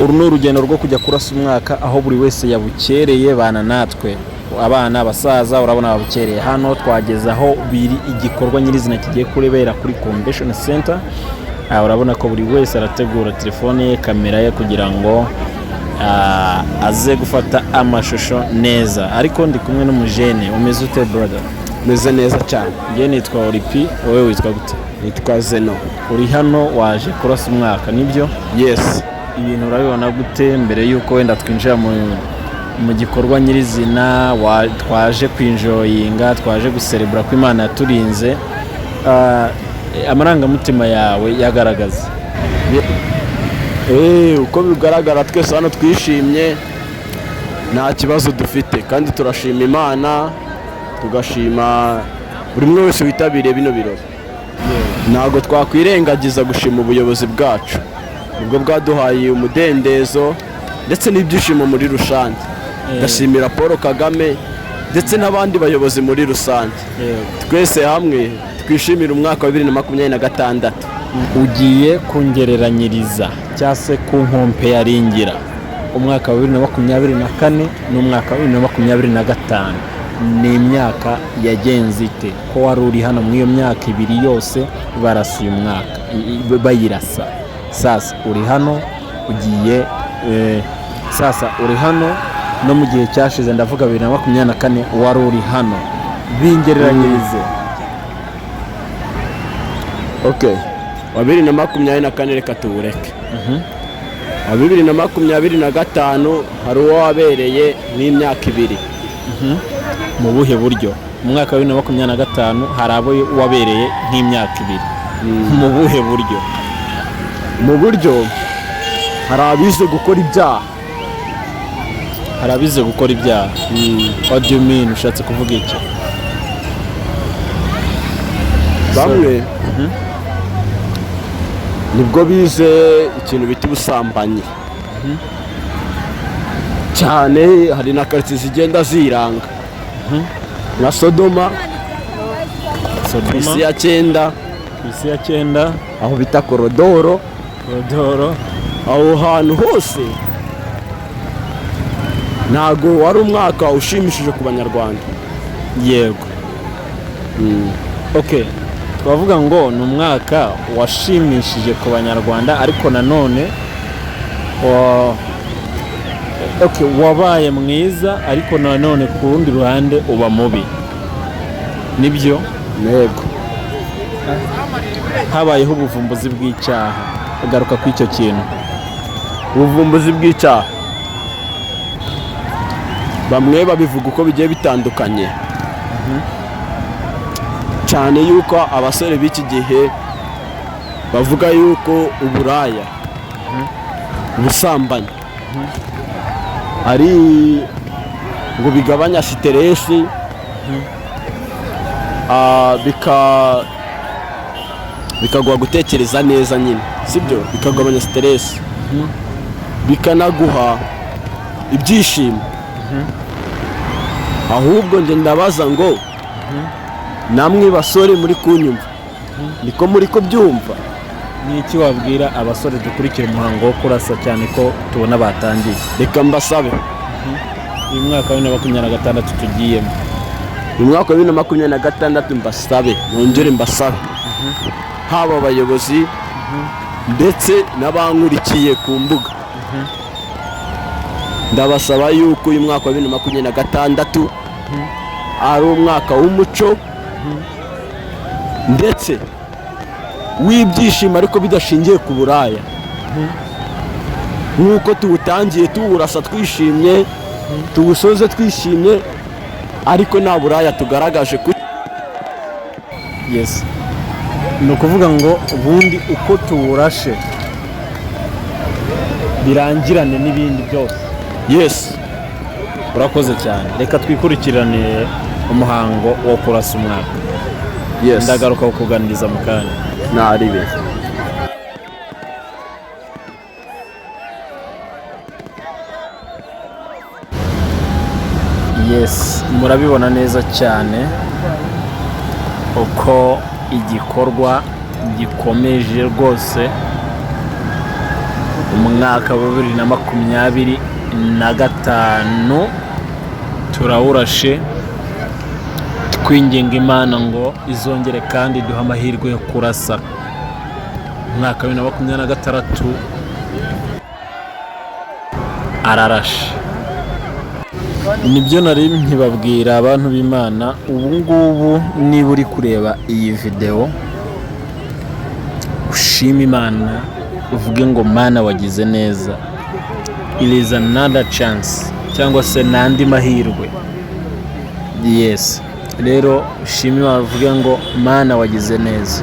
uru ni urugendo rwo kujya kurasa umwaka aho buri wese yabukereye bana natwe abana abasaza urabona babukereye hano twageze aho biri igikorwa nyirizina kigiye kurebera kuri convention center. Urabona ko buri wese arategura telefone ye kamera ye kugira ngo aze gufata amashusho neza, ariko ndi kumwe n'umujene. Umeze ute brother? Meze neza cyane. Ngiye nitwa Olipi, wowe witwa gute? Nitwa Zeno. Uri hano waje kurasa umwaka nibyo? Yes. Ibintu urabibona gute mbere yuko wenda twinjira mu gikorwa nyirizina? Twaje kwinjoyinga, twaje guserebura ko Imana yaturinze. Amarangamutima yawe yagaragaza? Uko bigaragara twese hano twishimye, nta kibazo dufite, kandi turashima Imana, tugashima buri umwe wese witabiriye bino birori. Ntabwo twakwirengagiza gushima ubuyobozi bwacu, nibwo bwaduhaye umudendezo ndetse n'ibyishimo muri rusange. Ndashimira Paul Kagame ndetse n'abandi bayobozi muri rusange. Twese hamwe twishimira umwaka wa 2026. Ugiye kungereranyiriza cyangwa se kunkompeyaringira umwaka wa 2024 n'umwaka wa 2025, ni imyaka yagenze ite? Ko wari uri hano muri iyo myaka ibiri yose barasa uyu mwaka bayirasa, sasa uri hano ugiye sasa uri hano no mu gihe cyashize, ndavuga 2024 wari uri hano, bingereranyirize. Okay, wa 2024 reka tubureke. Wa 2025 hari uwo wabereye n'imyaka ibiri. Mu buhe buryo? Mu mwaka wa 2025 hari abo wabereye nk'imyaka ibiri. Mu buhe buryo? Mu buryo hari abize gukora ibyaha. Hari abize gukora ibyaha. What do you mean? Ushatse kuvuga iki? Bamwe nibwo bize ikintu bita ubusambanyi. Cyane hari na quartier zigenda ziranga. Na Sodoma. Isi ya 9. Isi ya 9 aho bita Korodoro. Aho hantu hose ntago wari umwaka ushimishije ku Banyarwanda. Yego. Okay, twavuga ngo ni umwaka washimishije ku Banyarwanda, ariko nanone wabaye mwiza, ariko nanone ku rundi ruhande uba mubi, nibyo? Yego. Habayeho ubuvumbuzi bw'icyaha, agaruka ku icyo kintu. Ubuvumbuzi bw'icyaha bamwe babivuga uko bigiye bitandukanye. Cyane yuko abasore b'iki gihe bavuga yuko uburaya, ubusambanyi ari ngo bigabanya stress, bikaguha gutekereza neza nyine, sibyo? Bikagabanya stress, bikanaguha ibyishimo. Ahubwo nje ndabaza ngo namwe basore muri kunyumva, niko muri ko byumva? Ni iki wabwira abasore dukurikira umuhango wo kurasa, cyane ko tubona batangiye? Reka mbasabe, uyu mwaka wa 2026 tugiyemo, uyu mwaka wa 2026 mbasabe, nongere mbasabe, haba abayobozi ndetse n'abankurikiye ku mbuga, ndabasaba yuko uyu mwaka wa 2026 ari umwaka w'umuco ndetse w'ibyishimo, ariko bidashingiye ku buraya. Nk'uko tuwutangiye tuwurasa twishimye, tuwusoze twishimye, ariko nta buraya tugaragaje. Yes, ni ukuvuga ngo ubundi uko tuwurashe birangirane n'ibindi byose. Yes. Urakoze cyane. Reka twikurikirane umuhango wo kurasa umwaka. Yes. Ndagaruka kukuganiriza mu kanya. Naribe. Yes, murabibona neza cyane uko igikorwa gikomeje rwose. umwaka wa 2025 turawurashe, twinginga Imana ngo izongere kandi duha amahirwe yo kurasa. Umwaka wa 2026 ararashe. Nibyo nari nkibabwira abantu b'Imana. Ubu ngubu niba uri kureba iyi video, ushima Imana, uvuge ngo Mana wagize neza, it is another chance, cyangwa se n'andi mahirwe. Yes, rero ushima Imana, uvuge ngo Mana wagize neza.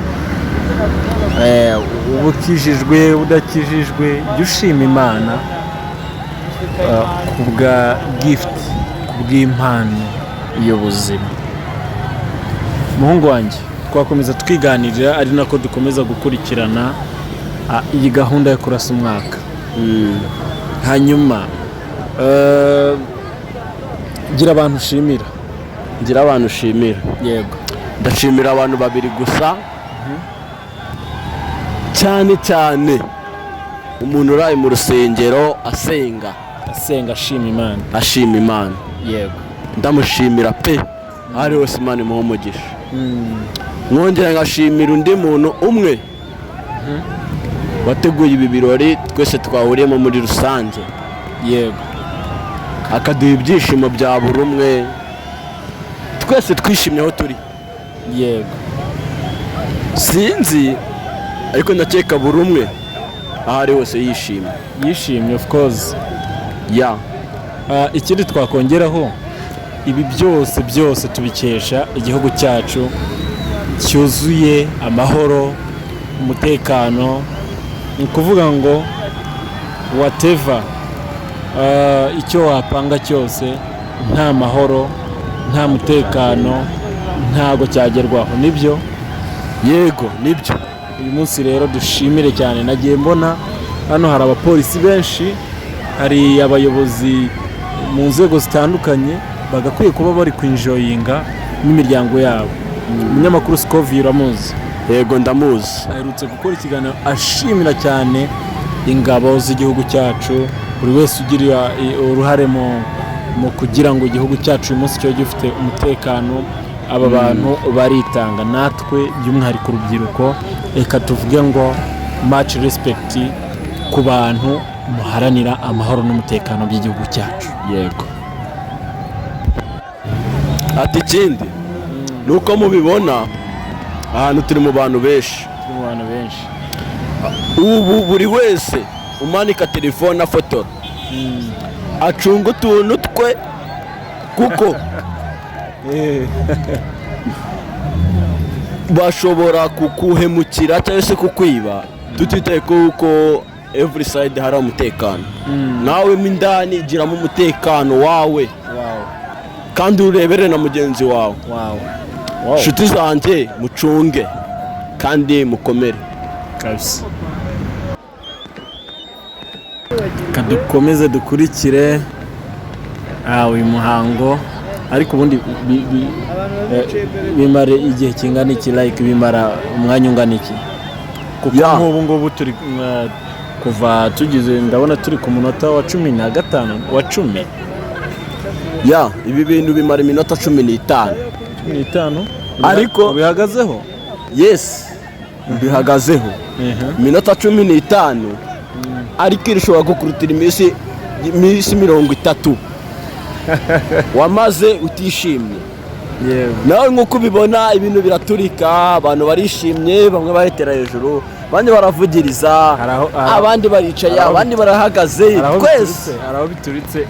Ubukijijwe udakijijwe, jya ushima Imana kubwa gift, kubw'impano y'ubuzima. Muhungu wanjye, twakomeza twiganirira, ari nako dukomeza gukurikirana iyi gahunda yo kurasa umwaka. Hanyuma gira abantu ushimira. Ngira abantu ushimira. Yego. Ndashimira abantu babiri gusa. Cyane cyane umuntu uraye mu rusengero asenga ashima Imana. Ashima Imana. Yego. Ndamushimira pe. Ari wose Imana imuhe umugisha. Mwongera ngashimira undi muntu umwe wateguye ibi birori twese twahuriyemo muri rusange. Yego. Akaduha ibyishimo bya buri umwe, twese twishimye aho turi. Yego. Sinzi ariko ndakeka buri umwe aho ari hose yishimye. Of course. Yeah. Ikindi twakongeraho, ibi byose tubikesha igihugu cyacu cyuzuye amahoro, umutekano. Ni ukuvuga ngo whatever icyo wapanga cyose, nta mahoro, nta mutekano, ntago cyagerwaho. Nibyo? Yego, nibyo. Uyu munsi rero dushimire cyane. Nagiye mbona hano hari abapolisi benshi, hari abayobozi mu nzego zitandukanye, bagakwiye kuba bari kwinjoyinga n'imiryango yabo. Umunyamakuru Scovie uramuzi? Yego, ndamuzi. Aherutse gukora ikiganiro ashimira cyane ingabo z'igihugu cyacu, buri wese ugira uruhare mu kugira ngo igihugu cyacu uyu munsi cyo gifite umutekano. Aba bantu baritanga, natwe by'umwihariko urubyiruko, reka tuvuge ngo much respect ku bantu muharanira amahoro n'umutekano by'igihugu cyacu. Yego. Ati ikindi nuko mubibona ahantu turi mu bantu benshi. Ubu buri wese umanika telefone afotora, acunga utuntu twe, kuko bashobora kukuhemukira cyangwa se kukwiba, tutitaye kuko every side hari umutekano. Nawe mo indani giramo umutekano wawe, kandi urebere na mugenzi wawe. Nshuti zanjye, mucunge kandi mukomere kabisa. Kadukomeze dukurikire uyu muhango. Ariko ubundi bimara igihe kingana iki? Like bimara umwanya ungana iki? Kuko nk'ubu ngubu turi kuva tugize, ndabona turi ku munota wa 15 wa 10. Ibi bintu bimara iminota 15. Ariko bihagazeho. Yes, bihagazeho iminota 15. Ariko irashobora gukurutira iminsi 30 wamaze utishimye. Nawe nk'uko ubibona ibintu biraturika, abantu barishimye, bamwe baretera hejuru, abandi baravugiriza, abandi baricaye, abandi barahagaze. Twese hari aho bituritse.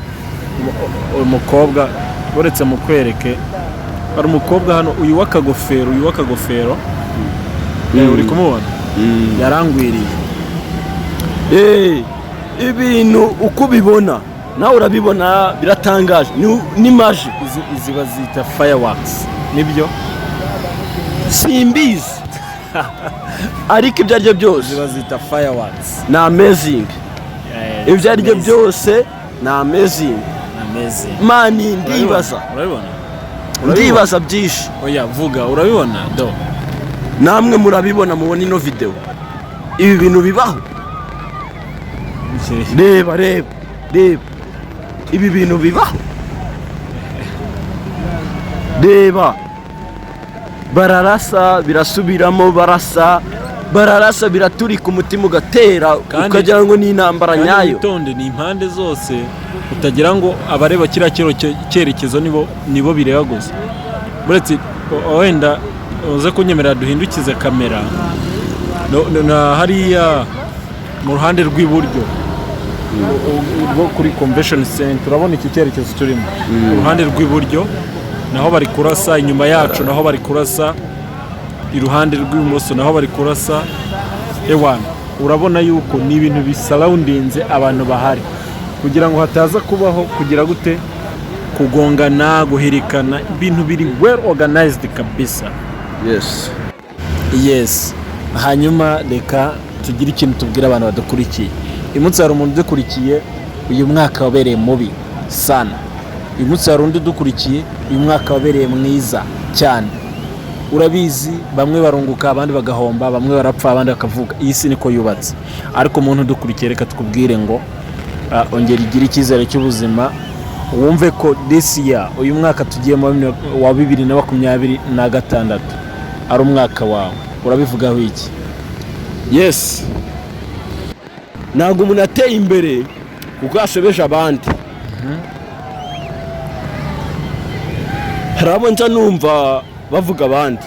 Umukobwa uretse mu kwereke, hari umukobwa hano, uyu w'akagofero, uri kumubona? Yarangwiriye. Ibintu uko ubibona nawe urabibona, biratangaje. Ni maji. Izi bazita fireworks. Nibyo? Simbizi. Ariko ibyo aribyo byose izi bazita fireworks. Ni amazing. Ibyo aribyo byose ni amazing. Mani, ndibaza. Ndibaza byinshi. Oya, vuga, urabibona? Do. Namwe murabibona, mubona ino video. Ibi bintu bibaho. reba reba reba ibi bintu bibaho, reba bararasa birasubiramo, bararasa biraturika, umutima ugatera ukagira ngo ni intambara nyayo. Itonde ni impande zose, utagira ngo abareba kiriya cyerekezo nibo bireba gusa. Buretse wenda uze kunyemerera duhindukize kamera na hariya mu ruhande rw'iburyo rwo kuri convention center, urabona iki cyerekezo turimo. Uruhande rw'iburyo naho bari kurasa, inyuma yacu naho bari kurasa, iruhande rw'ibumoso naho bari kurasa. Ewana, urabona yuko ni ibintu bisurroundinze abantu bahari, kugira ngo hataza kubaho kugira gute kugongana, guhirikana, ibintu biri well organized kabisa. Yes. Hanyuma reka tugire ikintu tubwira abantu badukurikiye. Umunsi hari umuntu udukurikiye, uyu mwaka wabereye mubi sana. Uyu munsi hari undi udukurikiye, uyu mwaka wabereye mwiza cyane. Urabizi, bamwe barunguka abandi bagahomba, bamwe barapfa abandi bakavuga. Iyi si niko yubatse. Ariko umuntu udukurikiye, reka tukubwire ngo ongera igire icyizere cy'ubuzima, wumve ko this year, uyu mwaka tugiyemo wa 2026 ari umwaka wawe. Urabivugaho iki? Yes, ntabwo umuntu ateye imbere kuko yashobeje abandi. hari abo nca numva bavuga abandi,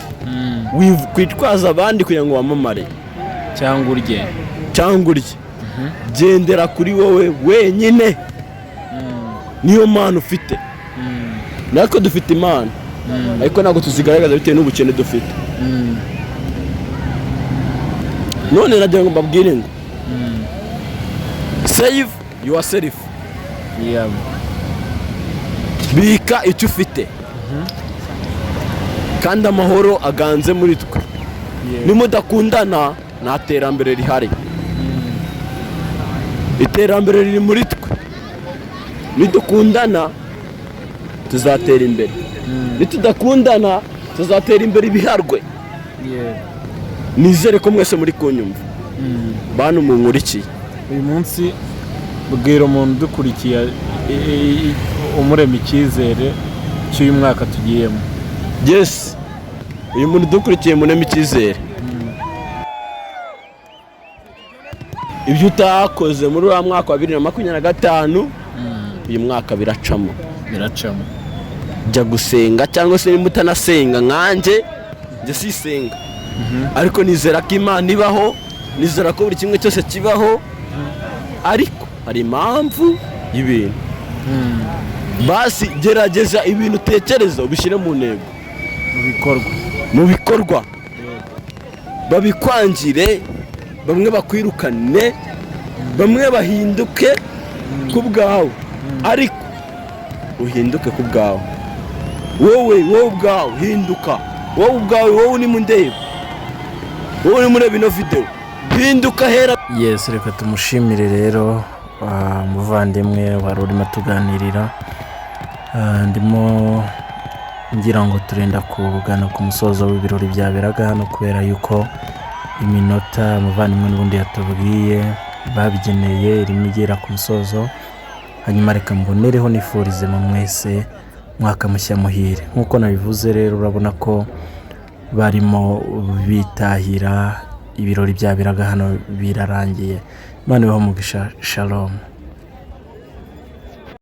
kwitwaza abandi kugira ngo wamamare cyangwa urye. Gendera kuri wowe wenyine, niyo mpano ufite. Natwe dufite impano, ariko ntabwo tuzigaragaza bitewe n'ubukene dufite. None nagira ngo mbabwire ngo save yourself. Bika icyo ufite, kandi amahoro aganze muri twe. Nimudakundana nta terambere rihari. Iterambere riri muri twe. Nidukundana tuzatera imbere, nitudakundana tuzatera imbere ibiharwe. Nizere ko mwese muri kunyumva, bantu munkurikiye. Uyu munsi bwira umuntu udukurikiye umurema icyizere cy'uyu mwaka tugiyemo. Yes, uyu muntu udukurikiye munema icyizere. Ibyo utakoze muri uwo mwaka wa 2025, uyu mwaka biracamo. Jya gusenga, cyangwa se niba utanasenga nkanjye njye sisenga, ariko nizera ko Imana ibaho, nizera ko buri kimwe cyose kibaho, ariko hari impamvu y'ibintu. Basi gerageza ibintu utekereza ubishyire mu ntego, mu bikorwa. Babikwangire, bamwe bakwirukane, bamwe bahinduke ku bwawe, ariko uhinduke ku bwawe. Wowe ubwawe hinduka, wowe ubwawe, wowe uri mu ndeba, wowe uri mureba ino video, hinduka hera. Yes, reka tumushimire rero umuvandimwe wari urimo tuganirira. Ndimo ngira ngo turenda kugana ku musozo w'ibirori byaberaga hano, kubera yuko iminota umuvandimwe n'ubundi yatubwiye babigeneye irimo igera ku musozo. Hanyuma reka mbonereho nifurize mu mwese mwaka mushya muhire. Nk'uko nabivuze rero, urabona ko barimo bitahira, ibirori byaberaga hano birarangiye. Imana ibahe umugisha. Shalom.